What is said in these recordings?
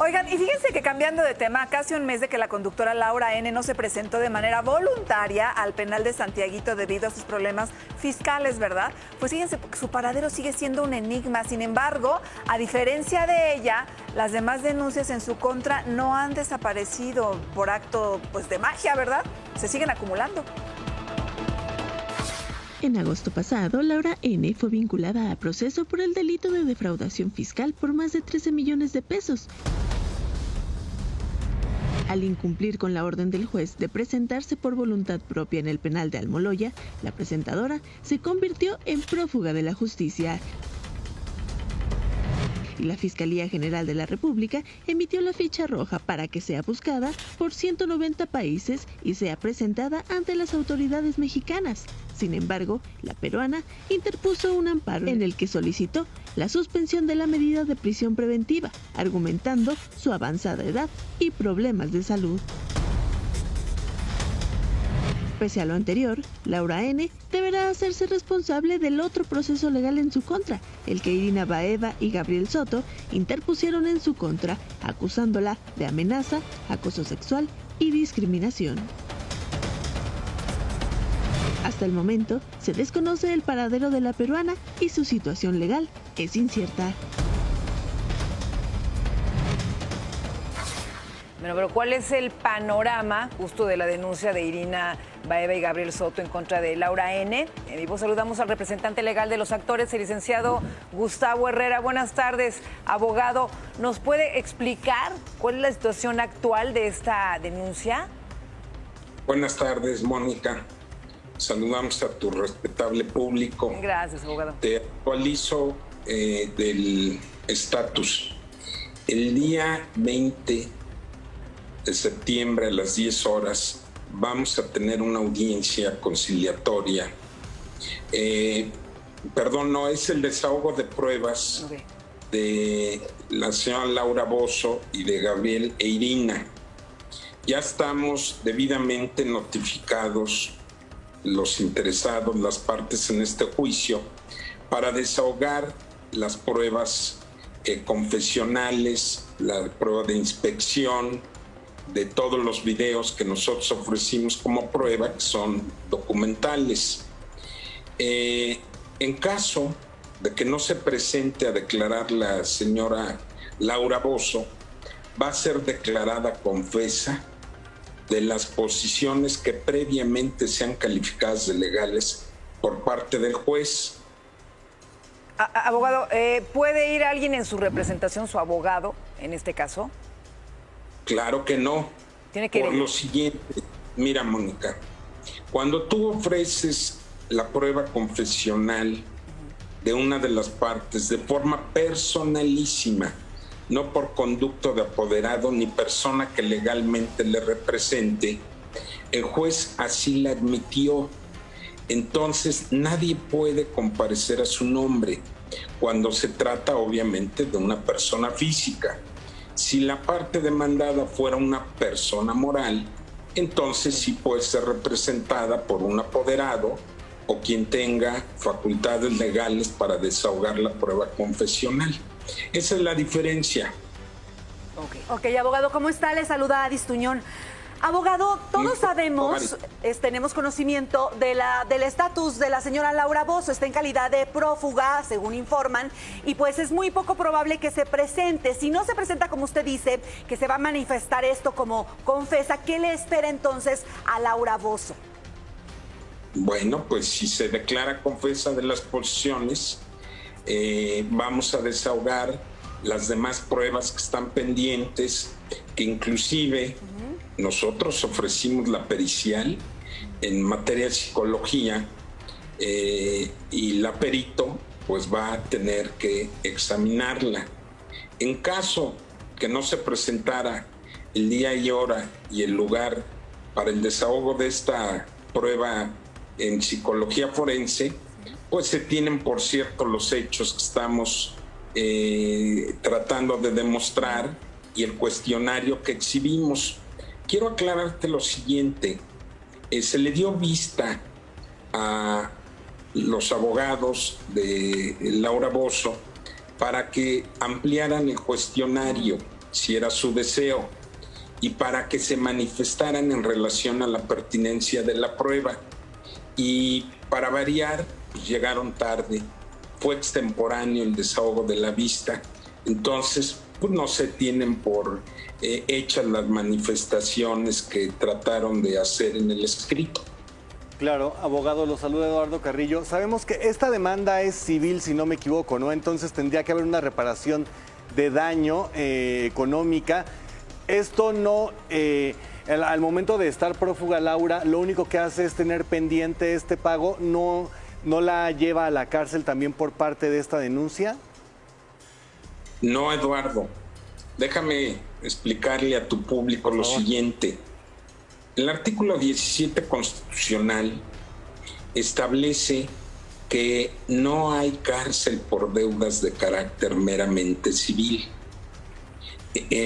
Oigan, y fíjense que cambiando de tema, casi un mes de que la conductora Laura N. no se presentó de manera voluntaria al penal de Santiaguito debido a sus problemas fiscales, ¿verdad? Pues fíjense, su paradero sigue siendo un enigma. Sin embargo, a diferencia de ella, las demás denuncias en su contra no han desaparecido por acto, pues, de magia, ¿verdad? Se siguen acumulando. En agosto pasado, Laura N. fue vinculada a proceso por el delito de defraudación fiscal por más de 13 millones de pesos. Al incumplir con la orden del juez de presentarse por voluntad propia en el penal de Almoloya, la presentadora se convirtió en prófuga de la justicia. Y la Fiscalía General de la República emitió la ficha roja para que sea buscada por 190 países y sea presentada ante las autoridades mexicanas. Sin embargo, la peruana interpuso un amparo en el que solicitó la suspensión de la medida de prisión preventiva, argumentando su avanzada edad y problemas de salud. Pese a lo anterior, Laura N. deberá hacerse responsable del otro proceso legal en su contra, el que Irina Baeva y Gabriel Soto interpusieron en su contra, acusándola de amenaza, acoso sexual y discriminación. Hasta el momento, se desconoce el paradero de la peruana y su situación legal es incierta. Bueno, pero ¿cuál es el panorama justo de la denuncia de Irina Baeva y Gabriel Soto en contra de Laura N? En vivo saludamos al representante legal de los actores, el licenciado Gustavo Herrera. Buenas tardes, abogado. ¿Nos puede explicar cuál es la situación actual de esta denuncia? Buenas tardes, Mónica. Saludamos a tu respetable público. Gracias, abogado. Te actualizo del estatus. El día 20 de septiembre a las 10 horas vamos a tener una audiencia conciliatoria. No, es el desahogo de pruebas de la señora Laura Bozzo y de Gabriel e Irina. Ya estamos debidamente notificados los interesados, las partes en este juicio, para desahogar las pruebas confesionales, la prueba de inspección, de todos los videos que nosotros ofrecimos como prueba, que son documentales. En caso de que no se presente a declarar la señora Laura Bozzo, va a ser declarada confesa de las posiciones que previamente sean calificadas de legales por parte del juez. Abogado, ¿puede ir alguien en su representación, su abogado, en este caso? Claro que no. Tiene que ir. Por lo siguiente, mira, Mónica, cuando tú ofreces la prueba confesional de una de las partes de forma personalísima, no por conducto de apoderado ni persona que legalmente le represente, el juez así la admitió. Entonces nadie puede comparecer a su nombre cuando se trata obviamente de una persona física. Si la parte demandada fuera una persona moral, entonces sí puede ser representada por un apoderado o quien tenga facultades legales para desahogar la prueba confesional. Esa es la diferencia. Ok, abogado, ¿cómo está? Le saluda Adis Tuñón. Abogado, todos sabemos, tenemos conocimiento del estatus de la señora Laura Bozzo. Está en calidad de prófuga, según informan, y pues es muy poco probable que se presente. Si no se presenta, como usted dice, que se va a manifestar esto como confesa, ¿qué le espera entonces a Laura Bozzo? Bueno, pues si se declara confesa de las posiciones, vamos a desahogar las demás pruebas que están pendientes, que inclusive nosotros ofrecimos la pericial en materia de psicología y la perito pues va a tener que examinarla. En caso que no se presentara el día y hora y el lugar para el desahogo de esta prueba en psicología forense, pues se tienen por cierto los hechos que estamos tratando de demostrar y el cuestionario que exhibimos. Quiero aclararte lo siguiente, se le dio vista a los abogados de Laura Bozzo para que ampliaran el cuestionario. si era su deseo, y para que se manifestaran en relación a la pertinencia de la prueba. Y para variar, pues llegaron tarde, fue extemporáneo el desahogo de la vista, entonces pues no se tienen por hechas las manifestaciones que trataron de hacer en el escrito. Claro, abogado, lo saluda Eduardo Carrillo. Sabemos que esta demanda es civil, si no me equivoco, ¿no? Entonces tendría que haber una reparación de daño económica. Esto no, al momento de estar prófuga Laura, lo único que hace es tener pendiente este pago, ¿no la lleva a la cárcel también por parte de esta denuncia? No, Eduardo, déjame explicarle a tu público lo siguiente. El artículo 17 constitucional establece que no hay cárcel por deudas de carácter meramente civil.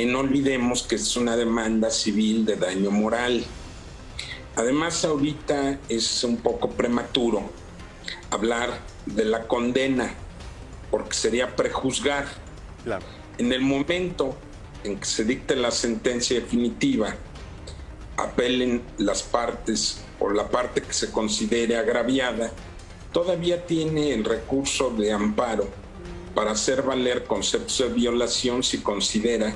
No olvidemos que es una demanda civil de daño moral. Además, ahorita es un poco prematuro hablar de la condena, porque sería prejuzgar. Claro. En el momento en que se dicte la sentencia definitiva, apelen las partes o la parte que se considere agraviada, todavía tiene el recurso de amparo para hacer valer conceptos de violación si considera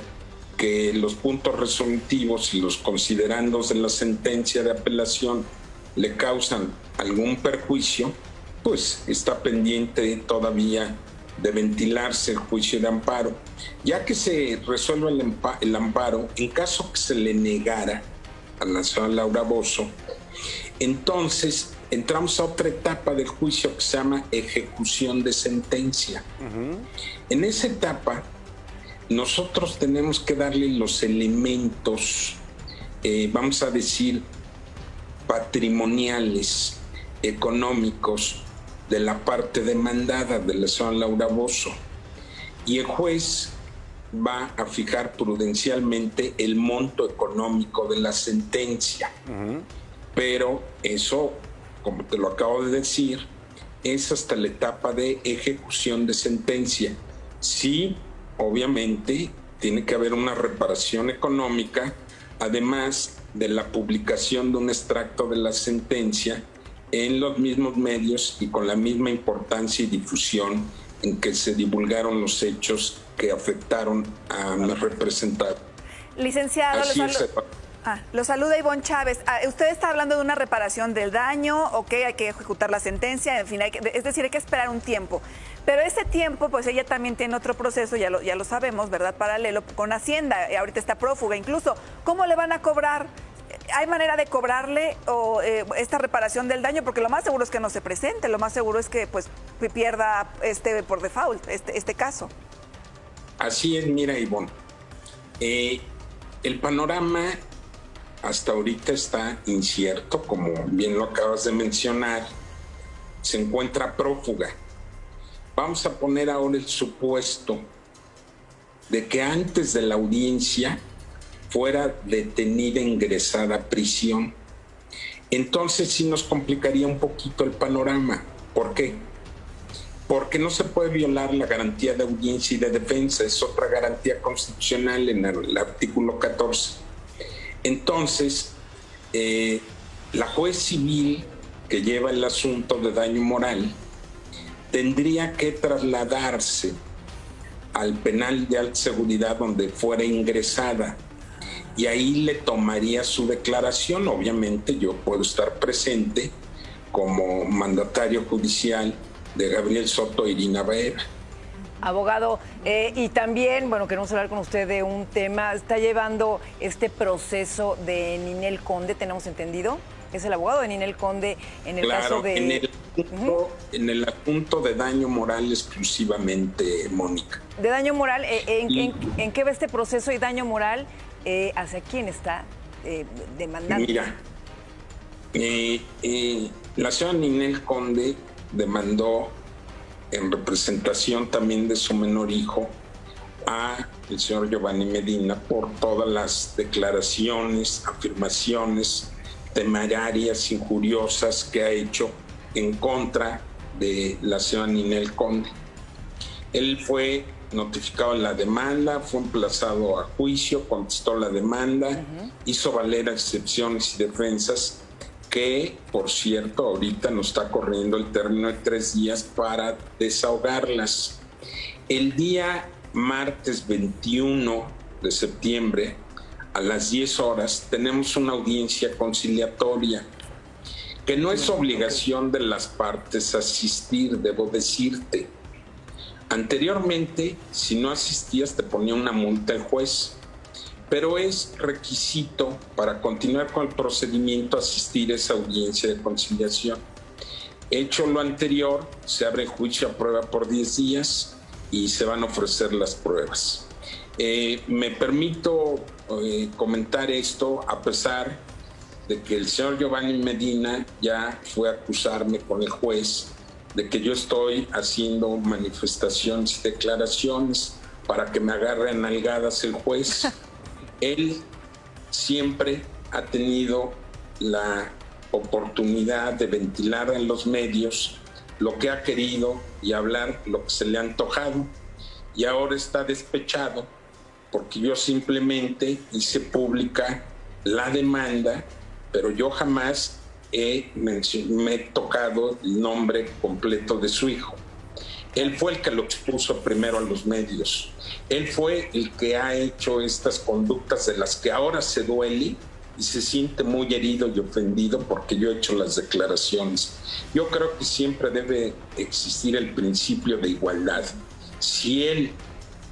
que los puntos resolutivos y los considerandos de la sentencia de apelación le causan algún perjuicio, pues está pendiente todavía de ventilarse el juicio de amparo. Ya que se resuelva el amparo, en caso que se le negara a la señora Laura Bozzo, entonces entramos a otra etapa del juicio que se llama ejecución de sentencia. En esa etapa, nosotros tenemos que darle los elementos, vamos a decir, patrimoniales, económicos, de la parte demandada de la señora Laura Bozzo. Y el juez va a fijar prudencialmente el monto económico de la sentencia. Pero eso, como te lo acabo de decir, es hasta la etapa de ejecución de sentencia. Sí, obviamente, tiene que haber una reparación económica, además de la publicación de un extracto de la sentencia en los mismos medios y con la misma importancia y difusión en que se divulgaron los hechos que afectaron a mi representante. Licenciado, lo saluda Ivonne Chávez. Usted está hablando de una reparación del daño, ok, hay que ejecutar la sentencia, en fin, es decir, hay que esperar un tiempo. Pero ese tiempo, pues ella también tiene otro proceso, ya lo sabemos, ¿verdad? Paralelo con Hacienda, ahorita está prófuga incluso. ¿Cómo le van a cobrar? ¿Hay manera de cobrarle esta reparación del daño? Porque lo más seguro es que no se presente, lo más seguro es que pues pierda por default este caso. Así es, mira, Ivonne. El panorama hasta ahorita está incierto, como bien lo acabas de mencionar. Se encuentra prófuga. Vamos a poner ahora el supuesto de que antes de la audiencia fuera detenida, ingresada a prisión. Entonces sí nos complicaría un poquito el panorama. ¿Por qué? Porque no se puede violar la garantía de audiencia y de defensa, es otra garantía constitucional en el artículo 14. Entonces, la juez civil que lleva el asunto de daño moral tendría que trasladarse al penal de alta seguridad donde fuera ingresada, y ahí le tomaría su declaración. Obviamente yo puedo estar presente como mandatario judicial de Gabriel Soto e Irina Baeva. Abogado, y también, bueno, queremos hablar con usted de un tema. Está llevando este proceso de Ninel Conde, tenemos entendido. Es el abogado de Ninel Conde en el caso de... En el asunto de daño moral exclusivamente, Mónica. De daño moral, ¿en qué va este proceso y daño moral? ¿Hacia quién está demandando? Mira, la señora Ninel Conde demandó en representación también de su menor hijo a el señor Giovanni Medina por todas las declaraciones, afirmaciones temerarias, injuriosas que ha hecho en contra de la señora Ninel Conde. Él fue notificado la demanda, fue emplazado a juicio, contestó la demanda, hizo valer excepciones y defensas, que, por cierto, ahorita nos está corriendo el término de 3 días para desahogarlas. El día martes 21 de septiembre, a las 10 horas, tenemos una audiencia conciliatoria, que no es obligación de las partes asistir, debo decirte. Anteriormente, si no asistías, te ponía una multa el juez, pero es requisito para continuar con el procedimiento asistir a esa audiencia de conciliación. Hecho lo anterior, se abre juicio a prueba por 10 días y se van a ofrecer las pruebas. Me permito comentar esto a pesar de que el señor Giovanni Medina ya fue a acusarme con el juez de que yo estoy haciendo manifestaciones y declaraciones para que me agarre a nalgadas el juez. Él siempre ha tenido la oportunidad de ventilar en los medios lo que ha querido y hablar lo que se le ha antojado, y ahora está despechado porque yo simplemente hice pública la demanda, pero yo jamás me he tocado el nombre completo de su hijo. Él fue el que lo expuso primero a los medios. Él fue el que ha hecho estas conductas de las que ahora se duele y se siente muy herido y ofendido porque yo he hecho las declaraciones. Yo creo que siempre debe existir el principio de igualdad. Si él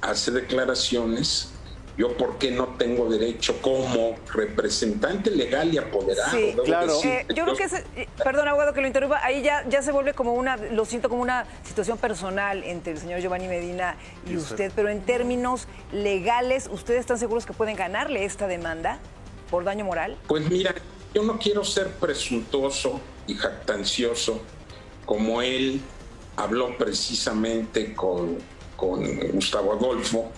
hace declaraciones, yo ¿por qué no tengo derecho como representante legal y apoderado? Sí, claro. Yo creo que, perdón, abogado, que lo interrumpa, ahí ya se vuelve como lo siento como una situación personal entre el señor Giovanni Medina y usted, pero en términos legales, ¿ustedes están seguros que pueden ganarle esta demanda por daño moral? Pues mira, yo no quiero ser presuntuoso y jactancioso, como él habló precisamente con Gustavo Adolfo,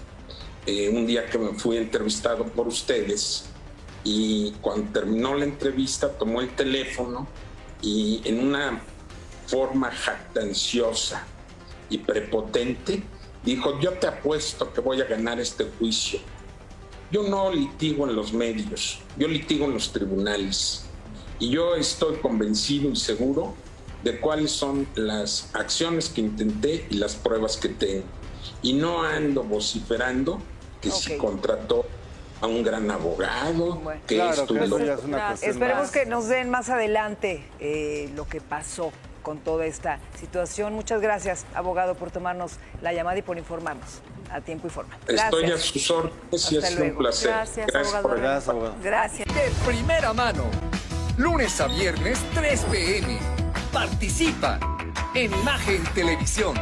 un día que me fui entrevistado por ustedes, y cuando terminó la entrevista tomó el teléfono y en una forma jactanciosa y prepotente dijo: yo te apuesto que voy a ganar este juicio. Yo no litigo en los medios, yo litigo en los tribunales, y yo estoy convencido y seguro de cuáles son las acciones que intenté y las pruebas que tengo, y no ando vociferando que si contrató a un gran abogado, que claro, esto que y lo eso ya es una cuestión Esperemos más. que nos den más adelante lo que pasó con toda esta situación. Muchas gracias, abogado, por tomarnos la llamada y por informarnos a tiempo y forma. Gracias. Estoy a sus órdenes y ha sido un placer. Gracias, abogado. Gracias, abogado. Gracias. De primera mano, lunes a viernes 3 p.m. Participa en Imagen Televisión.